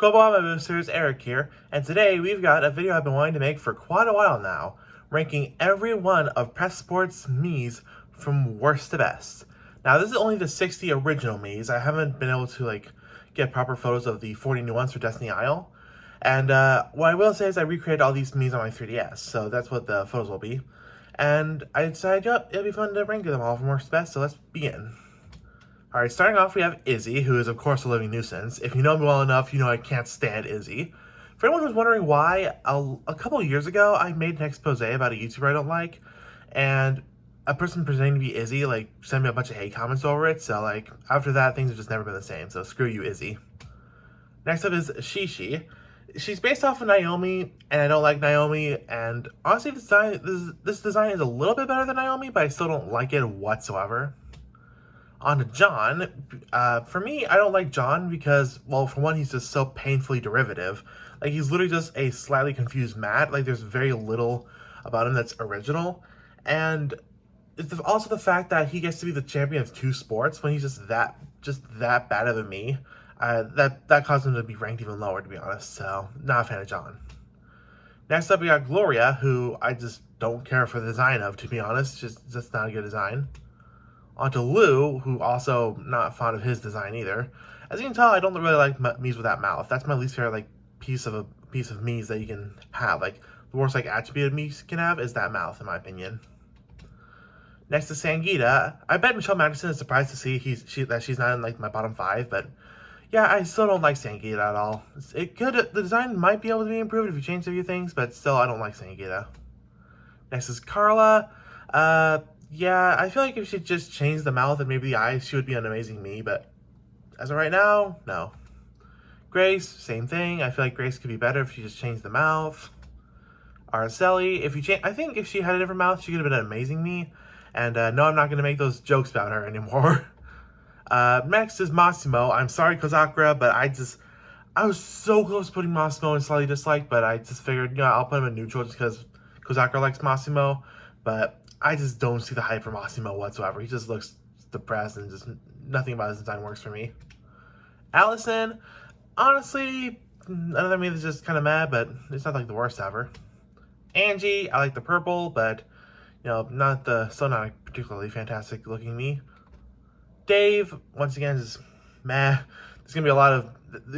Global Boosters, Eric here, and today we've got a video I've been wanting to make for quite a while now, ranking every one of PressSports Mii's from worst to best. Now this is only the 60 original Mii's. I haven't been able to get proper photos of the 40 new ones for Destiny Isle. And what I will say is I recreated all these Mii's on my 3DS, so that's what the photos will be. And I decided, yep, it'll be fun to rank them all from worst to best, so let's begin. Alright, starting off we have Izzy, who is of course a living nuisance. If you know me well enough, you know I can't stand Izzy. For anyone who's wondering why, a couple of years ago I made an expose about a YouTuber I don't like, and a person pretending to be Izzy sent me a bunch of hate comments over it, so after that things have just never been the same, so screw you, Izzy. Next up is Shishi. She's based off of Naomi, and I don't like Naomi, and honestly this design is a little bit better than Naomi, but I still don't like it whatsoever. On to John. For me, I don't like John because, well, for one, he's just so painfully derivative. He's literally just a slightly confused Matt. There's very little about him that's original. And it's also the fact that he gets to be the champion of two sports when he's just that bad of a me. That caused him to be ranked even lower, to be honest. So, not a fan of John. Next up, we got Gloria, who I just don't care for the design of, to be honest. Just not a good design. Onto Lou, who also not fond of his design either. As you can tell, I don't really like Mii's with that mouth. That's my least favorite piece of Mii's that you can have. The worst attribute Mii's can have is that mouth, in my opinion. Next is Sangita. I bet Michelle Madison is surprised to see that she's not in my bottom 5, but yeah, I still don't like Sangita at all. The design might be able to be improved if you change a few things, but still I don't like Sangita. Next is Carla. Yeah, I feel like if she just changed the mouth and maybe the eyes, she would be an amazing Mii, but as of right now, no. Grace, same thing. I feel like Grace could be better if she just changed the mouth. Araceli, I think if she had a different mouth, she could have been an amazing Mii. And no, I'm not going to make those jokes about her anymore. Next is Massimo. I'm sorry, Kozakura, but I was so close to putting Massimo in slightly disliked, but I just figured, I'll put him in neutral just because Kozakura likes Massimo, but I just don't see the hype for Massimo whatsoever. He just looks depressed and just nothing about his design works for me. Allison, honestly, another Mii that's just kind of mad, but it's not the worst ever. Angie, I like the purple, but still not a particularly fantastic looking Mii. Dave, once again, is meh. You're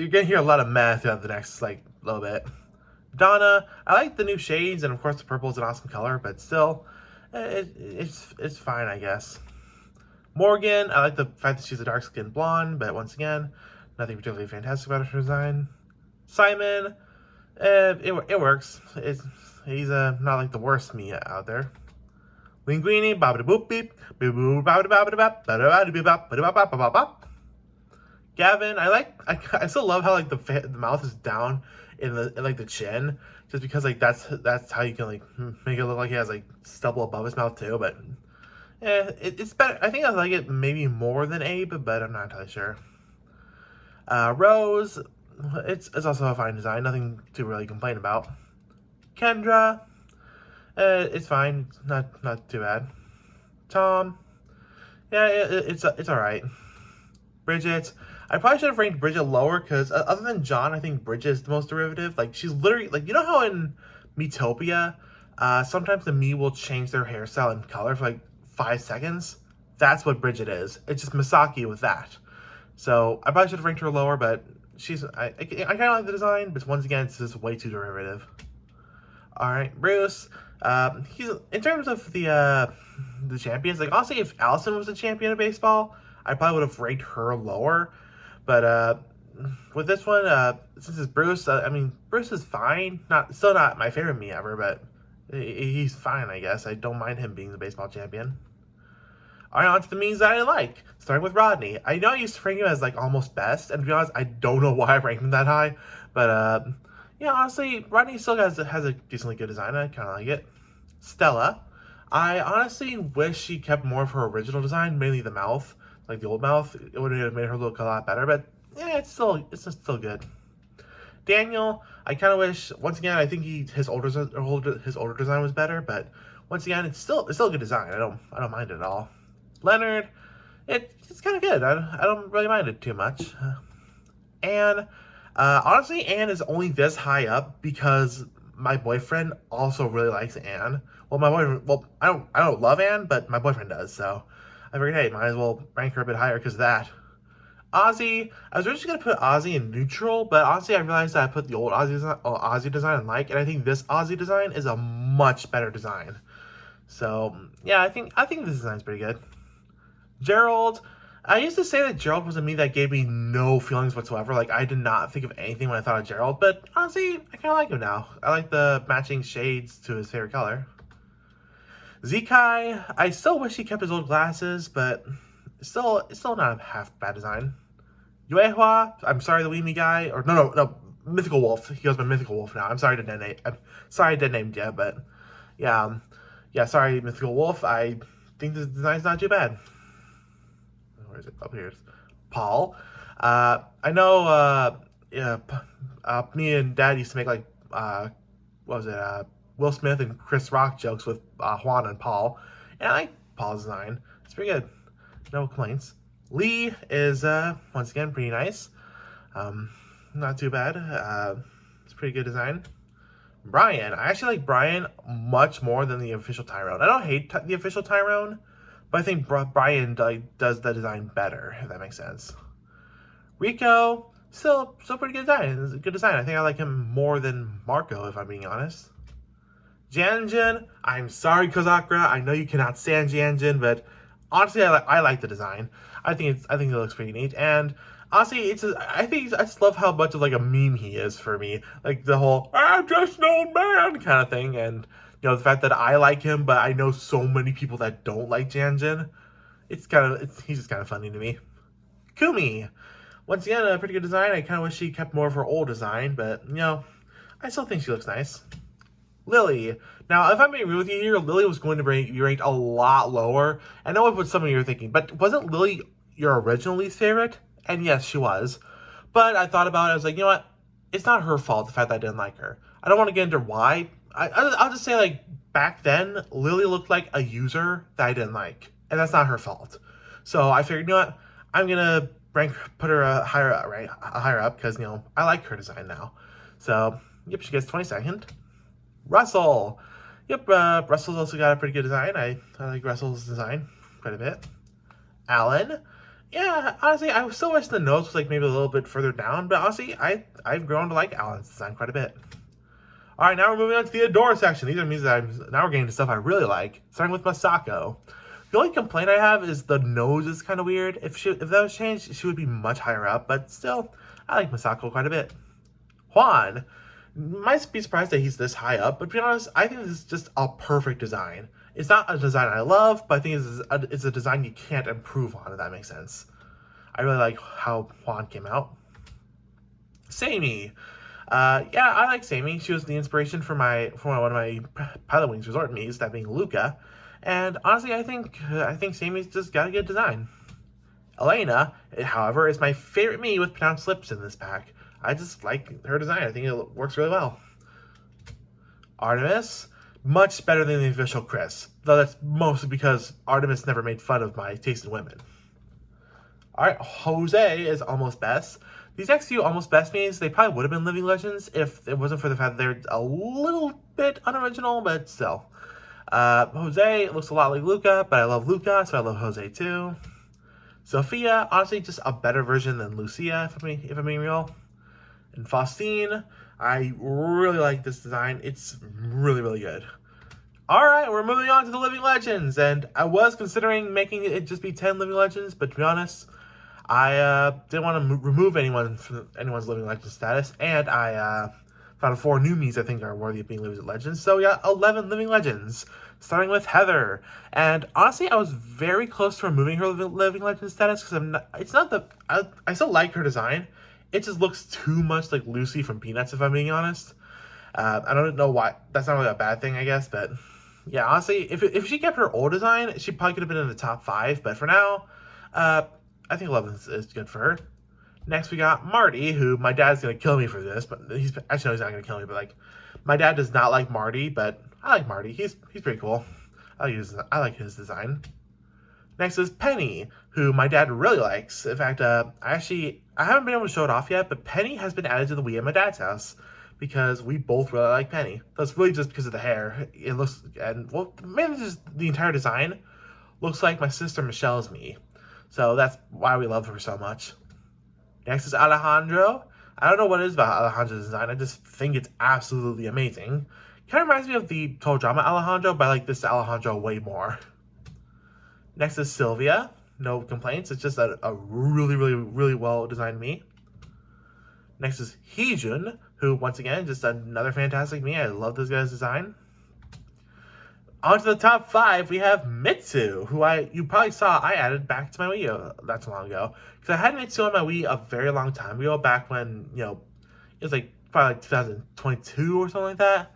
gonna hear a lot of meh throughout the next little bit. Donna, I like the new shades, and of course the purple is an awesome color, but still, it's fine, I guess. Morgan, I like the fact that she's a dark-skinned blonde, but once again, nothing particularly fantastic about her design. Simon, it works. He's not the worst Mii out there. Linguini, boop beep, Gavin, I still love how the mouth is down in the chin, just because that's how you can make it look like he has stubble above his mouth too. But yeah, it's better. I think I like it maybe more than Abe, but I'm not entirely sure. Rose, it's also a fine design, nothing to really complain about. Kendra, it's fine, not too bad. Tom, yeah, it's all right. Bridget, I probably should have ranked Bridget lower because other than John, I think Bridget is the most derivative. She's literally you know how in Miitopia, sometimes the Mii will change their hairstyle and color for 5 seconds. That's what Bridget is. It's just Misaki with that. So I probably should have ranked her lower, but I kind of like the design, but once again, it's just way too derivative. All right, Bruce. He's in terms of the champions. Honestly, if Allison was the champion of baseball, I probably would have ranked her lower. But with this one, since it's Bruce, I mean, Bruce is fine. Still not my favorite Mii ever, but he's fine, I guess. I don't mind him being the baseball champion. All right, on to the Miis that I like. Starting with Rodney. I know I used to rank him as almost best, and to be honest, I don't know why I ranked him that high. But yeah, honestly, Rodney still has a decently good design. I kind of like it. Stella. I honestly wish she kept more of her original design, mainly the mouth. The old mouth, it would have made her look a lot better, but yeah, it's still good. Daniel, I kind of wish, once again, I think his older design was better, but once again, it's still a good design. I don't mind it at all. Leonard, it's kind of good. I don't really mind it too much. And Honestly, Anne is only this high up because my boyfriend also really likes Anne. Well, my boyfriend, well, I don't love Anne, but my boyfriend does, so I figured, hey, might as well rank her a bit higher because of that. Ozzy, I was originally gonna put Ozzy in neutral, but honestly, I realized that I put the old Ozzy design in like, and I think this Ozzy design is a much better design. So yeah, I think this design's pretty good. Gerald, I used to say that Gerald was a me that gave me no feelings whatsoever. Like, I did not think of anything when I thought of Gerald, but honestly, I kind of like him now. I like the matching shades to his favorite color. Zekai, I still wish he kept his old glasses, but it's still not a half bad design. Yuehua, I'm sorry, the Weemy guy, or no, Mythical Wolf. He goes by Mythical Wolf now. I'm sorry I did named you, but yeah, yeah, sorry, Mythical Wolf. I think the design's not too bad. Where is it? Up here. Paul. I know. Yeah. Me and Dad used to make like what was it? Will Smith and Chris Rock jokes with Juan and Paul, and I like Paul's design. It's pretty good. No complaints. Lee is once again pretty nice. Not too bad. It's a pretty good design. Brian, I actually like Brian much more than the official Tyrone. I don't hate the official Tyrone, but I think Brian does the design better, if that makes sense. Rico, still pretty good design. It's a good design. I think I like him more than Marco, if I'm being honest. Janjin, I'm sorry, Kozakura. I know you cannot stand Janjin, but honestly, I like the design. I think it looks pretty neat, and honestly, I just love how much of like a meme he is for me. Like the whole "I'm just an old man" kind of thing, and the fact that I like him, but I know so many people that don't like Janjin. He's just kind of funny to me. Kumi, once again, a pretty good design. I kind of wish she kept more of her old design, but I still think she looks nice. Lily. Now, if I'm being real with you here, Lily was going to be ranked a lot lower. I know what some of you are thinking, but wasn't Lily your original least favorite? And yes, she was. But I thought about it. I was like, you know what? It's not her fault, the fact that I didn't like her. I don't want to get into why. I'll just say, like, back then, Lily looked like a user that I didn't like. And that's not her fault. So I figured, you know what? I'm going to put her higher up because, I like her design now. So, yep, she gets 22nd. Russell. Yep, Russell's also got a pretty good design. I like Russell's design quite a bit. Alan. Yeah, honestly, I still wish the nose was like maybe a little bit further down, but honestly, I've grown to like Alan's design quite a bit. All right, now we're moving on to the Adore section. These are memes that now we're getting to stuff I really like, starting with Masako. The only complaint I have is the nose is kind of weird. If that was changed, she would be much higher up, but still, I like Masako quite a bit. Juan. Might be surprised that he's this high up, but to be honest, I think this is just a perfect design. It's not a design I love, but I think it's a design you can't improve on, if that makes sense. I really like how Juan came out. Sammy. Yeah, I like Sammy. She was the inspiration for one of my Pilot Wings Resort Miis, that being Luca. And honestly, I think Sammy's just got a good design. Elena, however, is my favorite Mii with pronounced lips in this pack. I just like her design. I think it works really well. Artemis, much better than the official Chris, though that's mostly because Artemis never made fun of my taste in women. Alright, Jose is almost best. These next few almost best Miis, they probably would have been Living Legends if it wasn't for the fact that they're a little bit unoriginal, but still. Jose looks a lot like Luca, but I love Luca, so I love Jose too. Sophia, honestly, just a better version than Lucia, if I'm being real. And Faustine, I really like this design. It's really, really good. All right, we're moving on to the Living Legends, and I was considering making it just be 10 Living Legends, but to be honest, I didn't want to remove anyone from anyone's Living Legend status, and I found 4 new Miis I think are worthy of being Living Legends, so we got 11 Living Legends, starting with Heather. And honestly, I was very close to removing her Living Legend status, because I still like her design. It just looks too much like Lucy from Peanuts, if I'm being honest. I don't know why. That's not really a bad thing, I guess, but yeah, honestly, if she kept her old design, she probably could have been in the top 5, but for now, I think 11 is good for her. Next, we got Marty, who my dad's going to kill me for this, but he's not going to kill me, but like, my dad does not like Marty, but I like Marty. He's pretty cool. I like his design. Next is Penny, who my dad really likes. In fact, I haven't been able to show it off yet, but Penny has been added to the Wii at my dad's house because we both really like Penny. That's really just because of the hair. It looks, and well, mainly just the entire design looks like my sister Michelle's Mii. So that's why we love her so much. Next is Alejandro. I don't know what it is about Alejandro's design. I just think it's absolutely amazing. Kind of reminds me of the Total Drama Alejandro, but I like this Alejandro way more. Next is Sylvia. No complaints. It's just a really well designed Mii. Next is Heejun, who once again just another fantastic Mii. I love this guy's design. On to the top 5, we have Mitsu, who you probably saw I added back to my Wii not too long ago. Because I had Mitsu on my Wii a very long time ago, back when, it was like probably like 2022 or something like that.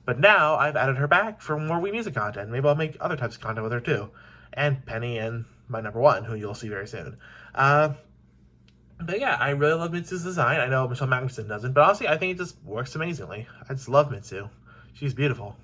But now I've added her back for more Wii music content. Maybe I'll make other types of content with her too. And Penny and my number 1, who you'll see very soon. But yeah, I really love Mitsu's design. I know Michelle Magnuson doesn't, but honestly, I think it just works amazingly. I just love Mitsu. She's beautiful.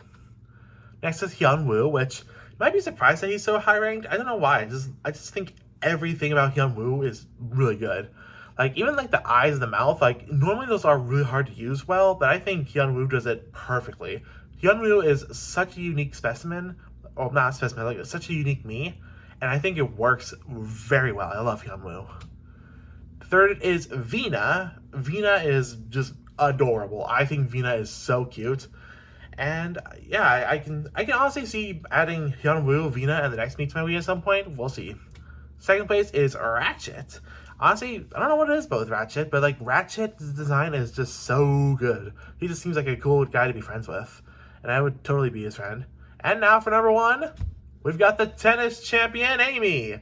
Next is Hyunwoo, which you might be surprised that he's so high ranked. I don't know why. I just think everything about Hyunwoo is really good. Like, even like the eyes and the mouth, like normally those are really hard to use well, but I think Hyunwoo does it perfectly. Hyunwoo is such a unique specimen, or not specimen, like such a unique Mii, and I think it works very well. I love Hyunwoo. Third is Vina. Vina is just adorable. I think Vina is so cute. And yeah, I can honestly see adding Hyunwoo, Vina, and the next Mii to my Wii at some point. We'll see. Second place is Ratchet. Honestly, I don't know what it is about with Ratchet, but like Ratchet's design is just so good. He just seems like a cool guy to be friends with, and I would totally be his friend. And now for number 1, we've got the tennis champion Amy.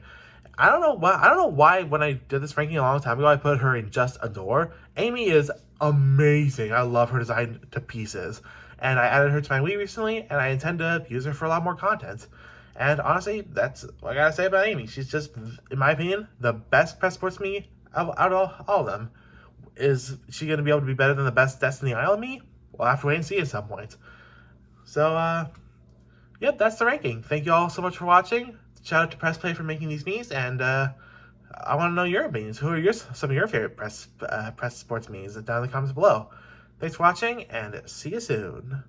I don't know why when I did this ranking a long time ago I put her in just Adore. Amy is amazing. I love her design to pieces. And I added her to my Wii recently, and I intend to use her for a lot more content. And honestly, that's what I gotta say about Amy. She's just, in my opinion, the best PressSports Mii out of all of them. Is she gonna be able to be better than the best Destiny Isle Mii? We'll have to wait and see at some point. So, yep, that's the ranking. Thank you all so much for watching. Shout out to PressPlay for making these Miis, and I want to know your opinions. Who are some of your favorite PressSports Miis? Down in the comments below. Thanks for watching, and see you soon.